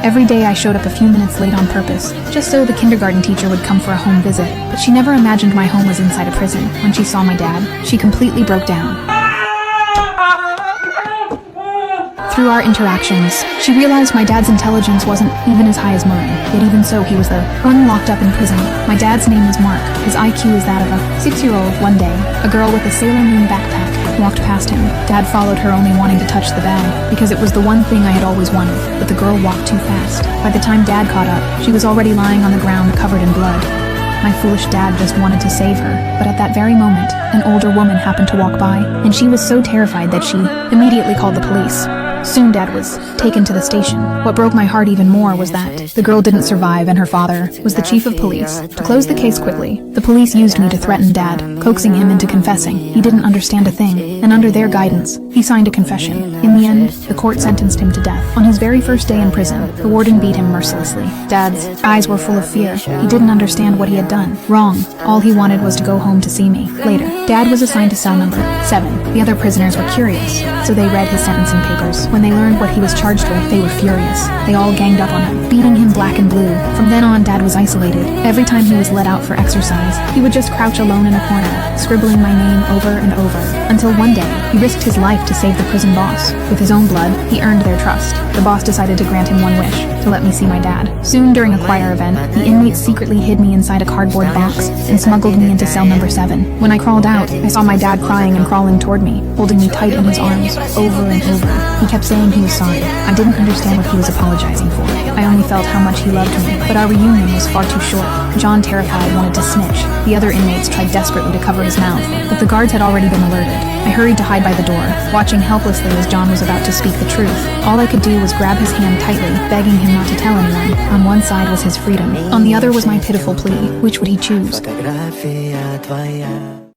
Every day I showed up a few minutes late on purpose, just so the kindergarten teacher would come for a home visit. But she never imagined my home was inside a prison. When she saw my dad, she completely broke down. Through our interactions, she realized my dad's intelligence wasn't even as high as mine, yet even so he was the one locked up in prison. My dad's name is Mark. His IQ is that of a 6-year-old. One day, a girl with a Sailor Moon backpack walked past him. Dad followed her, only wanting to touch the bag, because it was the one thing I had always wanted, but the girl walked too fast. By the time Dad caught up, she was already lying on the ground covered in blood. My foolish dad just wanted to save her, but at that very moment, an older woman happened to walk by, and she was so terrified that she immediately called the police. Soon Dad was taken to the station. What broke my heart even more was that the girl didn't survive and her father was the chief of police. To close the case quickly, the police used me to threaten Dad, coaxing him into confessing. He didn't understand a thing, and under their guidance, he signed a confession. In the end, the court sentenced him to death. On his very first day in prison, the warden beat him mercilessly. Dad's eyes were full of fear. He didn't understand what he had done wrong. All he wanted was to go home to see me. Later, Dad was assigned to cell number 7. The other prisoners were curious, so they read his sentencing papers. When they learned what he was charged with, they were furious. They all ganged up on him, beating him black and blue. From then on, Dad was isolated. Every time he was let out for exercise, he would just crouch alone in a corner, scribbling my name over and over. Until one day, he risked his life to save the prison boss. With his own blood, he earned their trust. The boss decided to grant him one wish, to let me see my dad. Soon, during a choir event, the inmates secretly hid me inside a cardboard box and smuggled me into cell number 7. When I crawled out, I saw my dad crying and crawling toward me, holding me tight in his arms, over and over. He kept saying he was sorry. I didn't understand what he was apologizing for. I only felt how much he loved me, but our reunion was far too short. John, terrified, wanted to snitch. The other inmates tried desperately to cover his mouth, but the guards had already been alerted. I hurried to hide by the door, watching helplessly as John was about to speak the truth. All I could do was grab his hand tightly, begging him not to tell anyone. On one side was his freedom. On the other was my pitiful plea. Which would he choose?